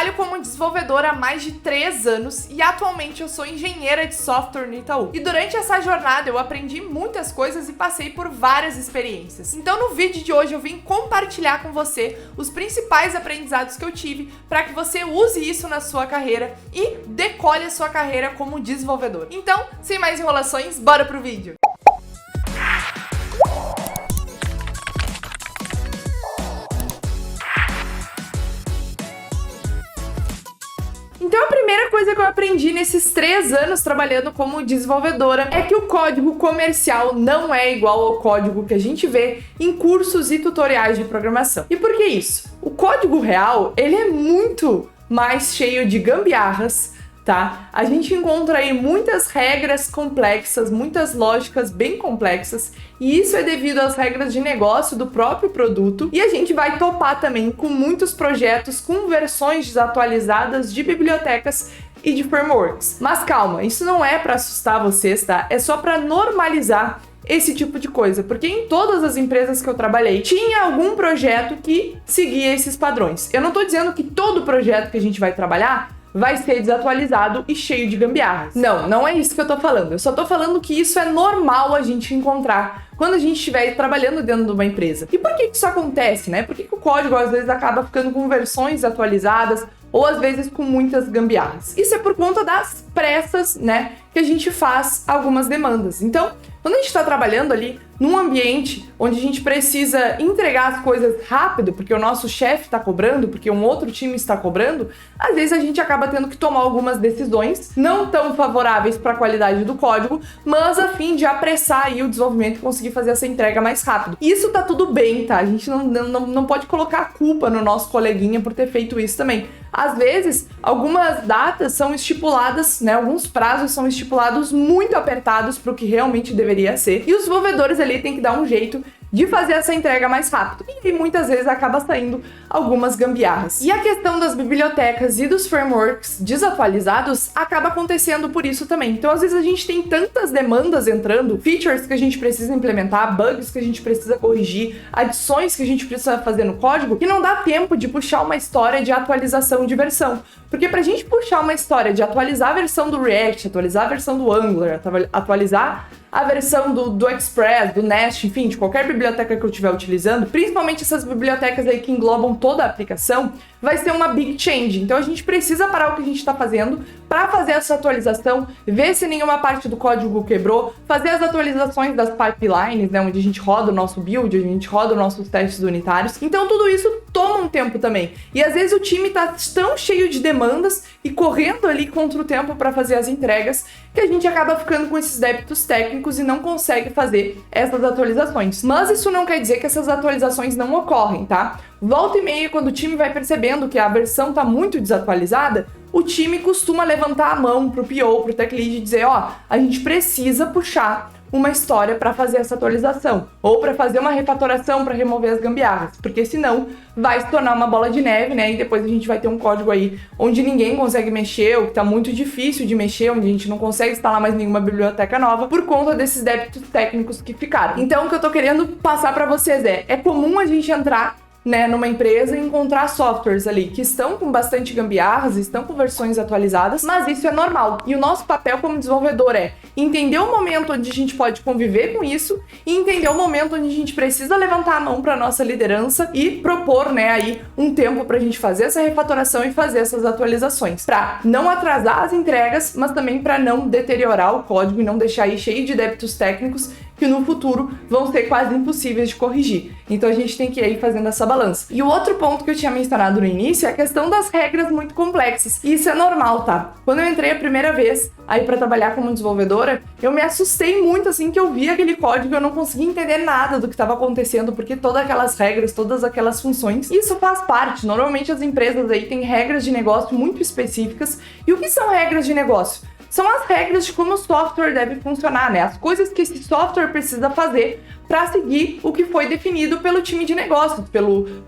trabalho como desenvolvedora há mais de 3 anos e atualmente eu sou engenheira de software no Itaú. E durante essa jornada eu aprendi muitas coisas e passei por várias experiências. Então no vídeo de hoje eu vim compartilhar com você os principais aprendizados que eu tive para que você use isso na sua carreira e decole a sua carreira como desenvolvedor. Então, sem mais enrolações, bora pro vídeo! Então a primeira coisa que eu aprendi nesses 3 anos trabalhando como desenvolvedora é que o código comercial não é igual ao código que a gente vê em cursos e tutoriais de programação. E por que isso? O código real, ele é muito mais cheio de gambiarras, tá? A gente encontra aí muitas regras complexas, muitas lógicas bem complexas, e isso é devido às regras de negócio do próprio produto, e a gente vai topar também com muitos projetos com versões desatualizadas de bibliotecas e de frameworks. Mas calma, isso não é para assustar vocês, tá? É só para normalizar esse tipo de coisa, porque em todas as empresas que eu trabalhei tinha algum projeto que seguia esses padrões. Eu não tô dizendo que todo projeto que a gente vai trabalhar vai ser desatualizado e cheio de gambiarras. Não é isso que eu tô falando. Eu só tô falando que isso é normal a gente encontrar quando a gente estiver trabalhando dentro de uma empresa. E por que isso acontece, né? Por que o código às vezes acaba ficando com versões atualizadas ou às vezes com muitas gambiarras? Isso é por conta das pressas, né, que a gente faz algumas demandas. Então, quando a gente está trabalhando ali num ambiente onde a gente precisa entregar as coisas rápido, porque o nosso chefe está cobrando, porque um outro time está cobrando, às vezes a gente acaba tendo que tomar algumas decisões não tão favoráveis para a qualidade do código, mas a fim de apressar aí o desenvolvimento e conseguir fazer essa entrega mais rápido. Isso tá tudo bem, tá? A gente não pode colocar a culpa no nosso coleguinha por ter feito isso também. Às vezes, algumas datas são estipuladas, né? Alguns prazos são estipulados muito apertados para o que realmente deveria ser. E os desenvolvedores ali têm que dar um jeito de fazer essa entrega mais rápido. E muitas vezes acaba saindo algumas gambiarras. E a questão das bibliotecas e dos frameworks desatualizados acaba acontecendo por isso também. Então, às vezes a gente tem tantas demandas entrando, features que a gente precisa implementar, bugs que a gente precisa corrigir, adições que a gente precisa fazer no código, que não dá tempo de puxar uma história de atualização de versão. Porque pra gente puxar uma história de atualizar a versão do React, atualizar a versão do Angular, atualizar a versão do Express, do Nest, enfim, de qualquer biblioteca que eu estiver utilizando, principalmente essas bibliotecas aí que englobam toda a aplicação, vai ser uma big change. Então a gente precisa parar o que a gente está fazendo para fazer essa atualização, ver se nenhuma parte do código quebrou, fazer as atualizações das pipelines, né, onde a gente roda o nosso build, onde a gente roda os nossos testes unitários. Então tudo isso toma um tempo também. E às vezes o time tá tão cheio de demandas e correndo ali contra o tempo para fazer as entregas, que a gente acaba ficando com esses débitos técnicos e não consegue fazer essas atualizações. Mas isso não quer dizer que essas atualizações não ocorrem, tá? Volta e meia, quando o time vai percebendo que a versão tá muito desatualizada, o time costuma levantar a mão pro PO, pro Tech Lead e dizer, a gente precisa puxar uma história para fazer essa atualização, ou para fazer uma refatoração para remover as gambiarras, porque senão vai se tornar uma bola de neve, né? E depois a gente vai ter um código aí onde ninguém consegue mexer, ou que tá muito difícil de mexer, onde a gente não consegue instalar mais nenhuma biblioteca nova por conta desses débitos técnicos que ficaram. Então o que eu tô querendo passar para vocês é comum a gente entrar, né, numa empresa e encontrar softwares ali que estão com bastante gambiarras, estão com versões atualizadas, mas isso é normal. E o nosso papel como desenvolvedor é entender o momento onde a gente pode conviver com isso e entender o momento onde a gente precisa levantar a mão para nossa liderança e propor, né, aí um tempo para a gente fazer essa refatoração e fazer essas atualizações, para não atrasar as entregas, mas também para não deteriorar o código e não deixar aí cheio de débitos técnicos que no futuro vão ser quase impossíveis de corrigir. Então a gente tem que ir aí fazendo essa balança. E o outro ponto que eu tinha mencionado no início é a questão das regras muito complexas. E isso é normal, tá? Quando eu entrei a primeira vez aí para trabalhar como desenvolvedora, eu me assustei muito assim que eu vi aquele código e eu não conseguia entender nada do que estava acontecendo, porque todas aquelas regras, todas aquelas funções, isso faz parte. Normalmente as empresas aí têm regras de negócio muito específicas. E o que são regras de negócio? São as regras de como o software deve funcionar, né? As coisas que esse software precisa fazer para seguir o que foi definido pelo time de negócios.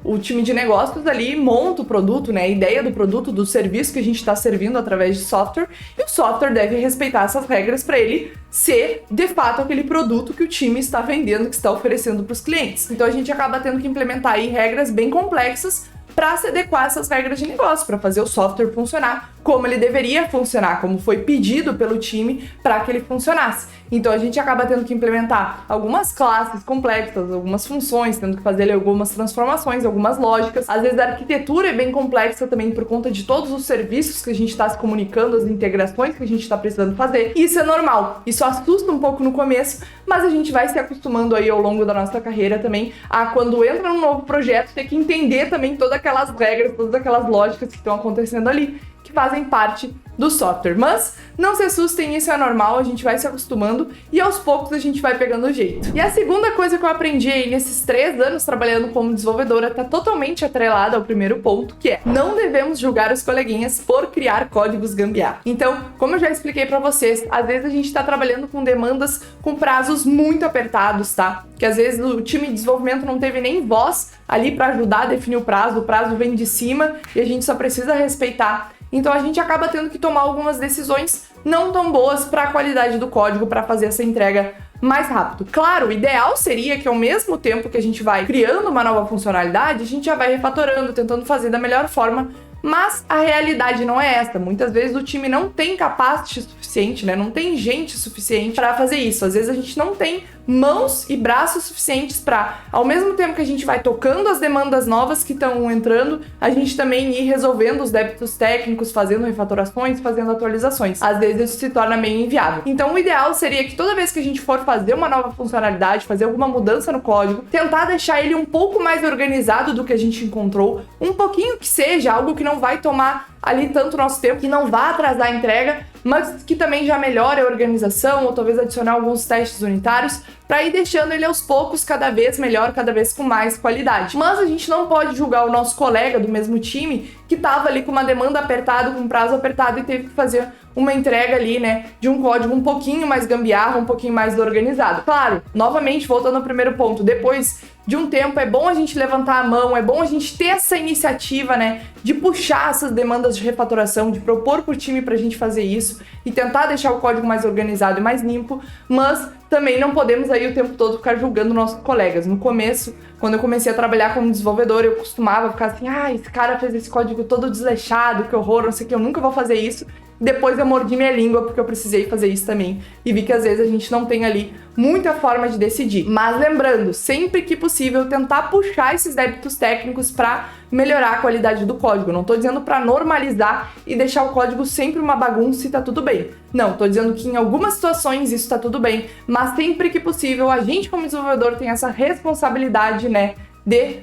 O time de negócios ali monta o produto, né? A ideia do produto, do serviço que a gente está servindo através de software, e o software deve respeitar essas regras para ele ser, de fato, aquele produto que o time está vendendo, que está oferecendo para os clientes. Então a gente acaba tendo que implementar aí regras bem complexas para se adequar a essas regras de negócio, para fazer o software funcionar como ele deveria funcionar, como foi pedido pelo time para que ele funcionasse. Então a gente acaba tendo que implementar algumas classes complexas, algumas funções, tendo que fazer algumas transformações, algumas lógicas. Às vezes a arquitetura é bem complexa também por conta de todos os serviços que a gente está se comunicando, as integrações que a gente está precisando fazer. Isso é normal, isso assusta um pouco no começo, mas a gente vai se acostumando aí ao longo da nossa carreira também a, quando entra num novo projeto, ter que entender também todas aquelas regras, todas aquelas lógicas que estão acontecendo ali, que fazem parte do software. Mas não se assustem, isso é normal, a gente vai se acostumando e aos poucos a gente vai pegando o jeito. E a segunda coisa que eu aprendi aí nesses 3 anos trabalhando como desenvolvedora tá totalmente atrelada ao primeiro ponto, que é: não devemos julgar os coleguinhas por criar códigos gambiarra. Então, como eu já expliquei pra vocês, às vezes a gente tá trabalhando com demandas com prazos muito apertados, tá? Que às vezes o time de desenvolvimento não teve nem voz ali pra ajudar a definir o prazo vem de cima e a gente só precisa respeitar. Então a gente acaba tendo que tomar algumas decisões não tão boas para a qualidade do código para fazer essa entrega mais rápido. Claro, o ideal seria que ao mesmo tempo que a gente vai criando uma nova funcionalidade, a gente já vai refatorando, tentando fazer da melhor forma, mas a realidade não é essa. Muitas vezes o time não tem capacity suficiente, né? Não tem gente suficiente para fazer isso. Às vezes a gente não tem mãos e braços suficientes para, ao mesmo tempo que a gente vai tocando as demandas novas que estão entrando, a gente também ir resolvendo os débitos técnicos, fazendo refatorações, fazendo atualizações. Às vezes isso se torna meio inviável. Então o ideal seria que toda vez que a gente for fazer uma nova funcionalidade, fazer alguma mudança no código, tentar deixar ele um pouco mais organizado do que a gente encontrou, um pouquinho que seja, algo que não vai tomar ali tanto nosso tempo, que não vá atrasar a entrega, mas que também já melhore a organização, ou talvez adicionar alguns testes unitários, para ir deixando ele aos poucos cada vez melhor, cada vez com mais qualidade. Mas a gente não pode julgar o nosso colega do mesmo time que estava ali com uma demanda apertada, com um prazo apertado e teve que fazer uma entrega ali, né, de um código um pouquinho mais gambiarra, um pouquinho mais organizado. Claro, novamente, voltando ao primeiro ponto, depois de um tempo é bom a gente levantar a mão, é bom a gente ter essa iniciativa, né, de puxar essas demandas de refatoração, de propor pro time pra gente fazer isso e tentar deixar o código mais organizado e mais limpo, mas também não podemos aí o tempo todo ficar julgando nossos colegas. No começo, quando eu comecei a trabalhar como desenvolvedor, eu costumava ficar assim: esse cara fez esse código todo desleixado, que horror, não sei o que, eu nunca vou fazer isso. Depois eu mordi minha língua porque eu precisei fazer isso também e vi que às vezes a gente não tem ali muita forma de decidir. Mas lembrando, sempre que possível, tentar puxar esses débitos técnicos para melhorar a qualidade do código. Não tô dizendo para normalizar e deixar o código sempre uma bagunça e tá tudo bem. Não, tô dizendo que em algumas situações isso tá tudo bem, mas sempre que possível a gente como desenvolvedor tem essa responsabilidade, né, de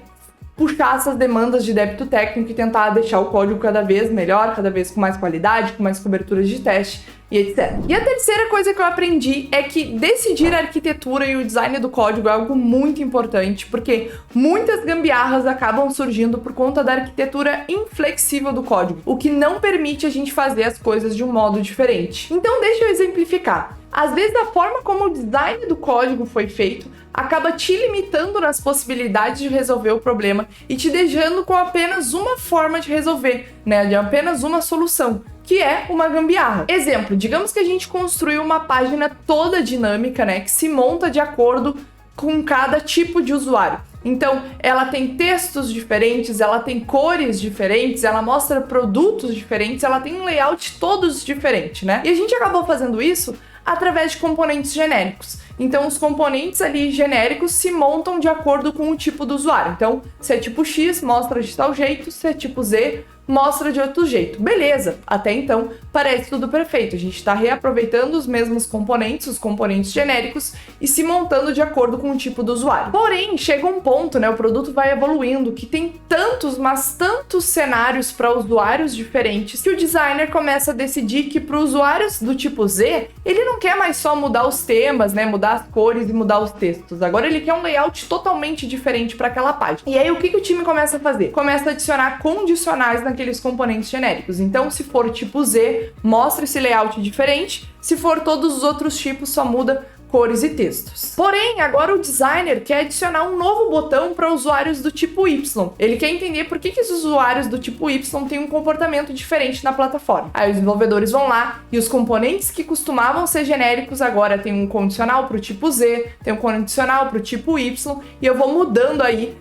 puxar essas demandas de débito técnico e tentar deixar o código cada vez melhor, cada vez com mais qualidade, com mais coberturas de teste e etc. E a terceira coisa que eu aprendi é que decidir a arquitetura e o design do código é algo muito importante, porque muitas gambiarras acabam surgindo por conta da arquitetura inflexível do código, o que não permite a gente fazer as coisas de um modo diferente. Então deixa eu exemplificar. Às vezes a forma como o design do código foi feito acaba te limitando nas possibilidades de resolver o problema e te deixando com apenas uma forma de resolver, né? De apenas uma solução, que é uma gambiarra. Exemplo, digamos que a gente construiu uma página toda dinâmica, né? Que se monta de acordo com cada tipo de usuário. Então, ela tem textos diferentes, ela tem cores diferentes, ela mostra produtos diferentes, ela tem um layout todos diferente, né? E a gente acabou fazendo isso através de componentes genéricos. Então, os componentes ali genéricos se montam de acordo com o tipo do usuário. Então, se é tipo X, mostra de tal jeito, se é tipo Z, mostra de outro jeito. Beleza, até então parece tudo perfeito. A gente está reaproveitando os mesmos componentes, os componentes genéricos, e se montando de acordo com o tipo do usuário. Porém, chega um ponto, né, o produto vai evoluindo, que tem tantos, mas tantos cenários para usuários diferentes, que o designer começa a decidir que para usuários do tipo Z, ele não quer mais só mudar os temas, né, mudar as cores e mudar os textos. Agora ele quer um layout totalmente diferente para aquela página. E aí o que o time começa a fazer? Começa a adicionar condicionais naqueles componentes genéricos. Então, se for tipo Z, mostra esse layout diferente. Se for todos os outros tipos, só muda cores e textos. Porém, agora o designer quer adicionar um novo botão para usuários do tipo Y. Ele quer entender por que os usuários do tipo Y têm um comportamento diferente na plataforma. Aí os desenvolvedores vão lá e os componentes que costumavam ser genéricos agora tem um condicional para o tipo Z, tem um condicional para o tipo Y, e eu vou mudando aí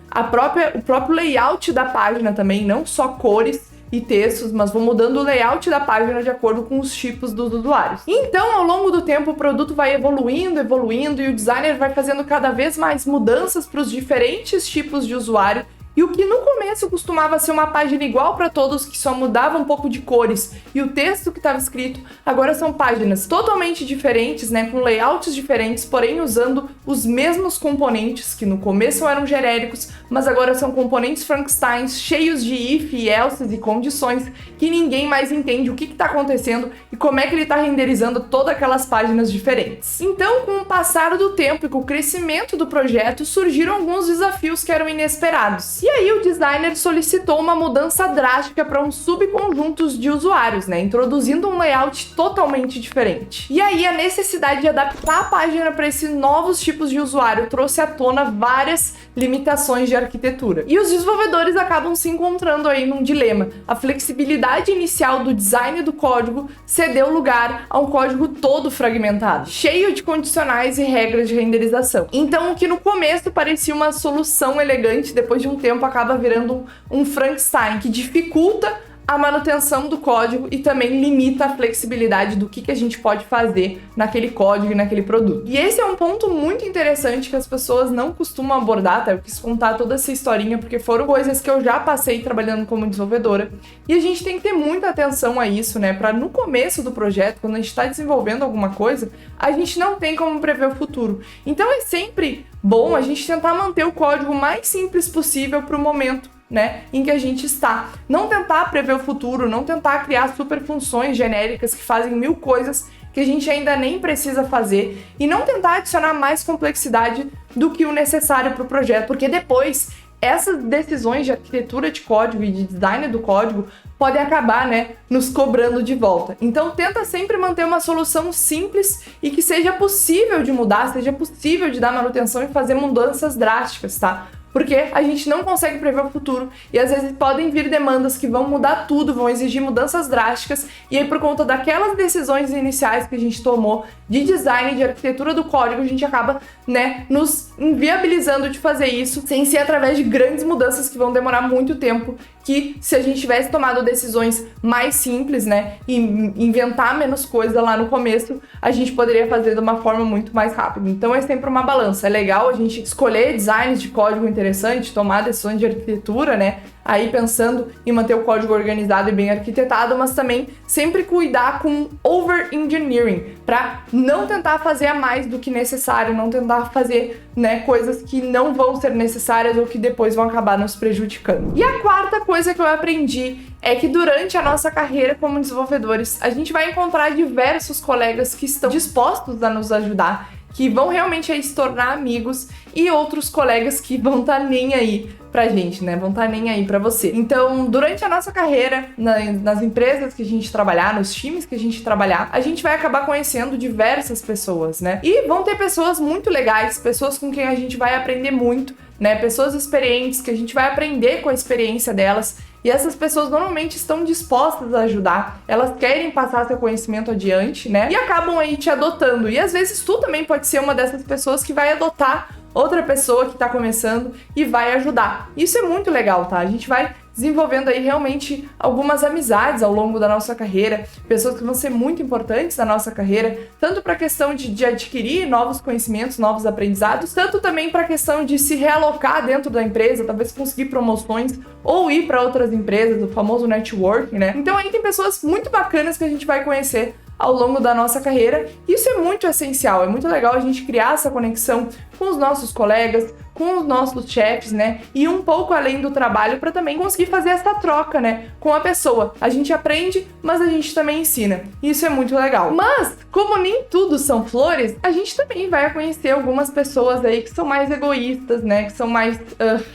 o próprio layout da página também, não só cores e textos, mas vou mudando o layout da página de acordo com os tipos dos usuários. Então, ao longo do tempo, o produto vai evoluindo e o designer vai fazendo cada vez mais mudanças para os diferentes tipos de usuário. E o que no começo costumava ser uma página igual para todos, que só mudava um pouco de cores e o texto que estava escrito, agora são páginas totalmente diferentes, né, com layouts diferentes, porém usando os mesmos componentes que no começo eram genéricos, mas agora são componentes Frankenstein cheios de if e else e condições que ninguém mais entende o que está acontecendo e como é que ele está renderizando todas aquelas páginas diferentes. Então, com o passar do tempo e com o crescimento do projeto, surgiram alguns desafios que eram inesperados. E aí o designer solicitou uma mudança drástica para uns subconjuntos de usuários, né, introduzindo um layout totalmente diferente. E aí a necessidade de adaptar a página para esses novos tipos de usuário trouxe à tona várias limitações de arquitetura. E os desenvolvedores acabam se encontrando aí num dilema. A flexibilidade inicial do design do código cedeu lugar a um código todo fragmentado, cheio de condicionais e regras de renderização. Então, o que no começo parecia uma solução elegante, depois de um tempo acaba virando um Frankenstein que dificulta a manutenção do código e também limita a flexibilidade do que a gente pode fazer naquele código e naquele produto. E esse é um ponto muito interessante que as pessoas não costumam abordar, tá? Eu quis contar toda essa historinha porque foram coisas que eu já passei trabalhando como desenvolvedora. E a gente tem que ter muita atenção a isso, né? Para no começo do projeto, quando a gente está desenvolvendo alguma coisa, a gente não tem como prever o futuro. Então é sempre bom a gente tentar manter o código mais simples possível para o momento, né, em que a gente está. Não tentar prever o futuro, não tentar criar super funções genéricas que fazem mil coisas que a gente ainda nem precisa fazer e não tentar adicionar mais complexidade do que o necessário para o projeto, porque depois essas decisões de arquitetura de código e de design do código podem acabar, né, nos cobrando de volta. Então tenta sempre manter uma solução simples e que seja possível de mudar, seja possível de dar manutenção e fazer mudanças drásticas, tá? Porque a gente não consegue prever o futuro e às vezes podem vir demandas que vão mudar tudo, vão exigir mudanças drásticas e aí por conta daquelas decisões iniciais que a gente tomou de design, de arquitetura do código, a gente acaba, né, nos inviabilizando de fazer isso sem ser através de grandes mudanças que vão demorar muito tempo, que se a gente tivesse tomado decisões mais simples, né, e inventar menos coisa lá no começo, a gente poderia fazer de uma forma muito mais rápida. Então é sempre uma balança. É legal a gente escolher designs de código interessante, tomar decisões de arquitetura, né, aí pensando em manter o código organizado e bem arquitetado, mas também sempre cuidar com over-engineering, para não tentar fazer a mais do que necessário, não tentar fazer, né, coisas que não vão ser necessárias ou que depois vão acabar nos prejudicando. E a quarta coisa que eu aprendi é que durante a nossa carreira como desenvolvedores, a gente vai encontrar diversos colegas que estão dispostos a nos ajudar, que vão realmente aí se tornar amigos, e outros colegas que vão estar nem aí pra gente, né? Vão estar nem aí pra você. Então, durante a nossa carreira, nas empresas que a gente trabalhar, nos times que a gente trabalhar, a gente vai acabar conhecendo diversas pessoas, né? E vão ter pessoas muito legais, pessoas com quem a gente vai aprender muito, né? Pessoas experientes, que a gente vai aprender com a experiência delas. E essas pessoas normalmente estão dispostas a ajudar, elas querem passar seu conhecimento adiante, né? E acabam aí te adotando. E às vezes tu também pode ser uma dessas pessoas que vai adotar outra pessoa que tá começando e vai ajudar. Isso é muito legal, tá? A gente vai desenvolvendo aí realmente algumas amizades ao longo da nossa carreira, pessoas que vão ser muito importantes na nossa carreira, tanto para a questão de adquirir novos conhecimentos, novos aprendizados, tanto também para a questão de se realocar dentro da empresa, talvez conseguir promoções ou ir para outras empresas, o famoso networking, né? Então aí tem pessoas muito bacanas que a gente vai conhecer ao longo da nossa carreira. Isso é muito essencial, é muito legal a gente criar essa conexão com os nossos colegas, com os nossos chefes, né? E um pouco além do trabalho para também conseguir fazer essa troca, né? Com a pessoa. A gente aprende, mas a gente também ensina. Isso é muito legal. Mas, como nem tudo são flores, a gente também vai conhecer algumas pessoas aí que são mais egoístas, né? Que são mais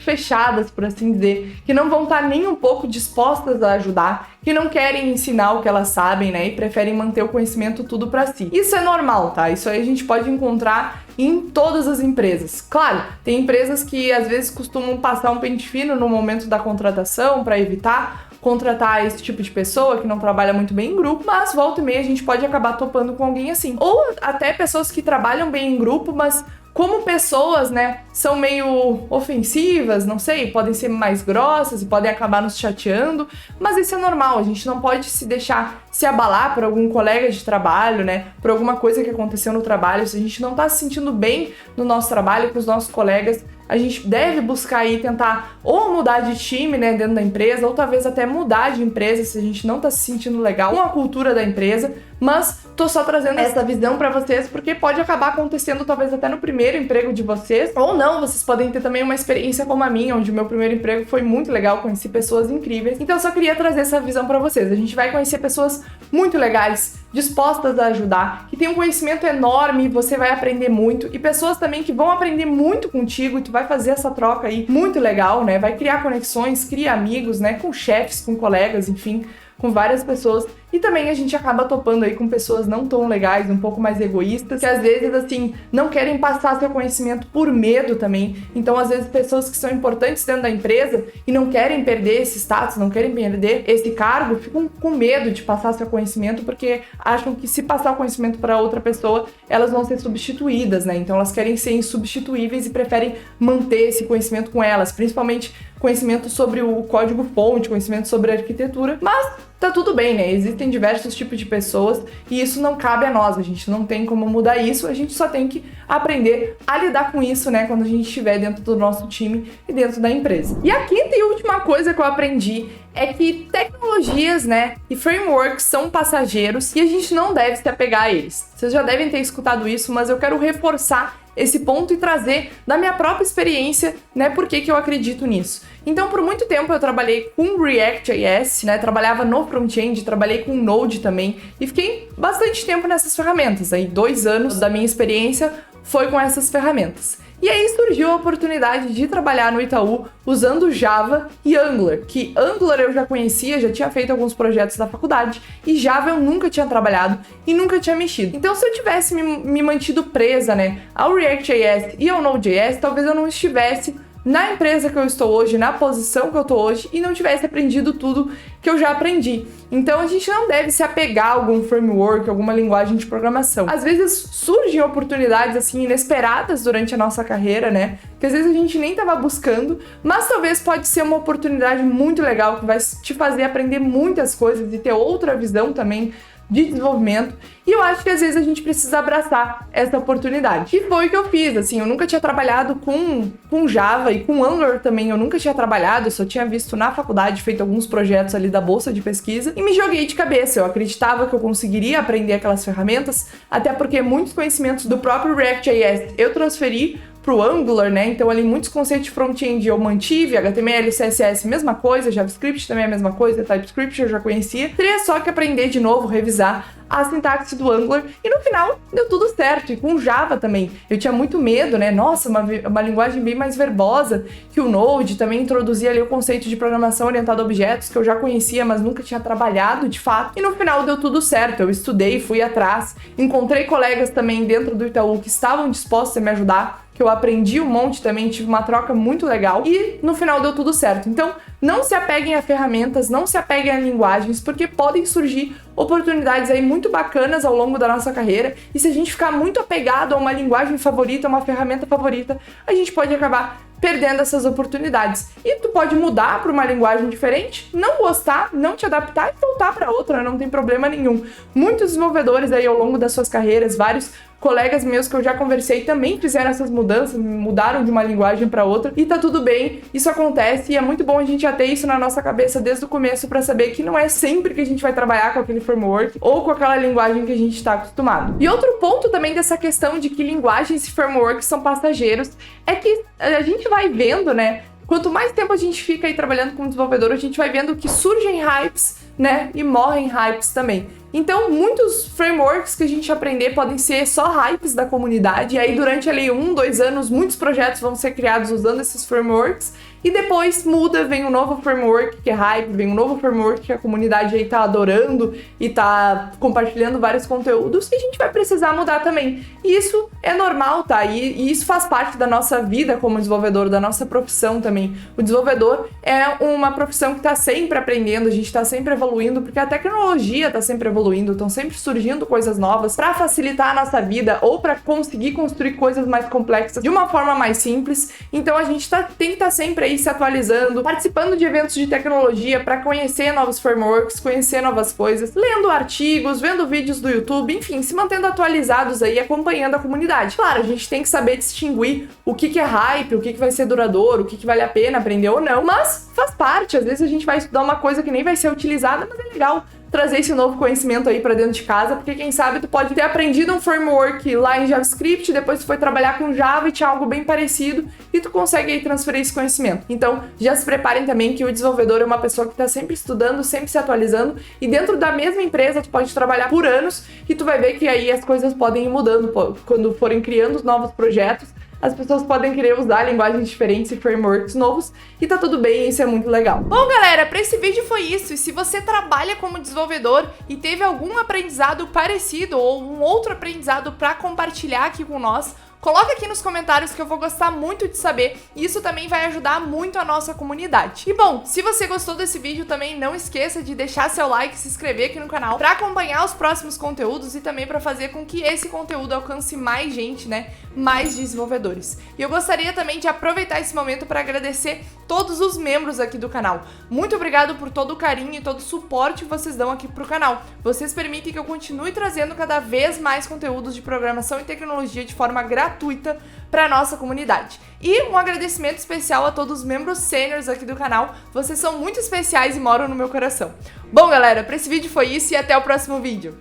fechadas, por assim dizer. Que não vão estar nem um pouco dispostas a ajudar. Que não querem ensinar o que elas sabem, né? E preferem manter o conhecimento tudo para si. Isso é normal, tá? Isso aí a gente pode encontrar em todas as empresas. Claro, tem empresas que às vezes costumam passar um pente fino no momento da contratação para evitar contratar esse tipo de pessoa que não trabalha muito bem em grupo, mas volta e meia a gente pode acabar topando com alguém assim. Ou até pessoas que trabalham bem em grupo, mas como pessoas, né, são meio ofensivas, não sei, podem ser mais grossas e podem acabar nos chateando, mas isso é normal, a gente não pode se deixar se abalar por algum colega de trabalho, né, por alguma coisa que aconteceu no trabalho. Se a gente não tá se sentindo bem no nosso trabalho com os nossos colegas, a gente deve buscar aí tentar ou mudar de time, né, dentro da empresa, ou talvez até mudar de empresa se a gente não tá se sentindo legal com a cultura da empresa, mas tô só trazendo essa visão pra vocês porque pode acabar acontecendo talvez até no primeiro emprego de vocês, ou não, vocês podem ter também uma experiência como a minha, onde o meu primeiro emprego foi muito legal, conheci pessoas incríveis. Então eu só queria trazer essa visão pra vocês. A gente vai conhecer pessoas muito legais, dispostas a ajudar, que tem um conhecimento enorme, você vai aprender muito, e pessoas também que vão aprender muito contigo, e tu vai fazer essa troca aí muito legal, né? Vai criar conexões, cria amigos, né? Com chefes, com colegas, enfim, com várias pessoas. E também a gente acaba topando aí com pessoas não tão legais, um pouco mais egoístas, que às vezes, assim, não querem passar seu conhecimento por medo também. Então, às vezes, pessoas que são importantes dentro da empresa e não querem perder esse status, não querem perder esse cargo, ficam com medo de passar seu conhecimento porque acham que se passar o conhecimento para outra pessoa, elas vão ser substituídas, né? Então, elas querem ser insubstituíveis e preferem manter esse conhecimento com elas, principalmente conhecimento sobre o código-fonte, conhecimento sobre a arquitetura, mas tá tudo bem, né? Existem diversos tipos de pessoas e isso não cabe a nós, a gente não tem como mudar isso, a gente só tem que aprender a lidar com isso, né? Quando a gente estiver dentro do nosso time e dentro da empresa. E a quinta e última coisa que eu aprendi é que tecnologias, né, e frameworks são passageiros e a gente não deve se apegar a eles. Vocês já devem ter escutado isso, mas eu quero reforçar esse ponto e trazer da minha própria experiência, né, por que eu acredito nisso. Então, por muito tempo eu trabalhei com React.js, né, trabalhava no front-end, trabalhei com Node também, e fiquei bastante tempo nessas ferramentas, aí 2 anos da minha experiência foi com essas ferramentas. E aí surgiu a oportunidade de trabalhar no Itaú usando Java e Angular, que Angular eu já conhecia, já tinha feito alguns projetos da faculdade, e Java eu nunca tinha trabalhado e nunca tinha mexido. Então se eu tivesse me mantido presa, né, ao React.js e ao Node.js, talvez eu não estivesse na empresa que eu estou hoje, na posição que eu estou hoje, e não tivesse aprendido tudo que eu já aprendi. Então a gente não deve se apegar a algum framework, alguma linguagem de programação. Às vezes surgem oportunidades assim inesperadas durante a nossa carreira, né? Que às vezes a gente nem estava buscando, mas talvez pode ser uma oportunidade muito legal que vai te fazer aprender muitas coisas e ter outra visão também de desenvolvimento, e eu acho que às vezes a gente precisa abraçar essa oportunidade. E foi o que eu fiz, assim, eu nunca tinha trabalhado com Java e com Angular também, eu nunca tinha trabalhado, eu só tinha visto na faculdade, feito alguns projetos ali da bolsa de pesquisa, e me joguei de cabeça. Eu acreditava que eu conseguiria aprender aquelas ferramentas, até porque muitos conhecimentos do próprio React.js eu transferi pro Angular, né? Então ali muitos conceitos de front-end eu mantive, HTML, CSS, mesma coisa, JavaScript também é a mesma coisa, TypeScript eu já conhecia. Teria só que aprender de novo, revisar a sintaxe do Angular, e no final deu tudo certo. E com Java também, eu tinha muito medo, né? Nossa, uma linguagem bem mais verbosa que o Node, também introduzia ali o conceito de programação orientada a objetos, que eu já conhecia, mas nunca tinha trabalhado de fato. E no final deu tudo certo, eu estudei, fui atrás, encontrei colegas também dentro do Itaú que estavam dispostos a me ajudar, que eu aprendi um monte também, tive uma troca muito legal, e no final deu tudo certo. Então, não se apeguem a ferramentas, não se apeguem a linguagens, porque podem surgir oportunidades aí muito bacanas ao longo da nossa carreira, e se a gente ficar muito apegado a uma linguagem favorita, a uma ferramenta favorita, a gente pode acabar perdendo essas oportunidades. E tu pode mudar para uma linguagem diferente, não gostar, não te adaptar e voltar para outra, não tem problema nenhum. Muitos desenvolvedores aí ao longo das suas carreiras, vários colegas meus que eu já conversei também fizeram essas mudanças, mudaram de uma linguagem para outra, e tá tudo bem, isso acontece, e é muito bom a gente já ter isso na nossa cabeça desde o começo para saber que não é sempre que a gente vai trabalhar com aquele framework ou com aquela linguagem que a gente está acostumado. E outro ponto também dessa questão de que linguagens e frameworks são passageiros é que a gente vai vendo, né? Quanto mais tempo a gente fica aí trabalhando como desenvolvedor, a gente vai vendo que surgem hypes, né? E morrem hypes também. Então, muitos frameworks que a gente aprender podem ser só hypes da comunidade, e aí durante ali 1, 2 anos, muitos projetos vão ser criados usando esses frameworks, e depois muda, vem um novo framework que é hype, vem um novo framework que a comunidade aí tá adorando e tá compartilhando vários conteúdos, e a gente vai precisar mudar também. E isso é normal, tá? E isso faz parte da nossa vida como desenvolvedor, da nossa profissão também. O desenvolvedor é uma profissão que tá sempre aprendendo, a gente tá sempre evoluindo, porque a tecnologia tá sempre evoluindo, estão sempre surgindo coisas novas para facilitar a nossa vida ou para conseguir construir coisas mais complexas de uma forma mais simples. Então a gente tem que estar sempre aí se atualizando, participando de eventos de tecnologia para conhecer novos frameworks, conhecer novas coisas, lendo artigos, vendo vídeos do YouTube, enfim, se mantendo atualizados aí, acompanhando a comunidade. Claro, a gente tem que saber distinguir o que é hype, o que vai ser duradouro, o que vale a pena aprender ou não, mas faz parte. Às vezes a gente vai estudar uma coisa que nem vai ser utilizada, mas é legal trazer esse novo conhecimento aí pra dentro de casa, porque quem sabe tu pode ter aprendido um framework lá em JavaScript, depois tu foi trabalhar com Java e tinha algo bem parecido e tu consegue aí transferir esse conhecimento. Então, já se preparem também que o desenvolvedor é uma pessoa que tá sempre estudando, sempre se atualizando, e dentro da mesma empresa tu pode trabalhar por anos e tu vai ver que aí as coisas podem ir mudando quando forem criando novos projetos. As pessoas podem querer usar linguagens diferentes e frameworks novos, e tá tudo bem, isso é muito legal. Bom, galera, pra esse vídeo foi isso, e se você trabalha como desenvolvedor e teve algum aprendizado parecido ou um outro aprendizado pra compartilhar aqui com nós, coloca aqui nos comentários que eu vou gostar muito de saber, e isso também vai ajudar muito a nossa comunidade. E bom, se você gostou desse vídeo também não esqueça de deixar seu like e se inscrever aqui no canal para acompanhar os próximos conteúdos e também para fazer com que esse conteúdo alcance mais gente, né? Mais desenvolvedores. E eu gostaria também de aproveitar esse momento para agradecer todos os membros aqui do canal. Muito obrigado por todo o carinho e todo o suporte que vocês dão aqui pro canal. Vocês permitem que eu continue trazendo cada vez mais conteúdos de programação e tecnologia de forma gratuita para nossa comunidade. E um agradecimento especial a todos os membros sêniores aqui do canal. Vocês são muito especiais e moram no meu coração. Bom, galera, para esse vídeo foi isso e até o próximo vídeo.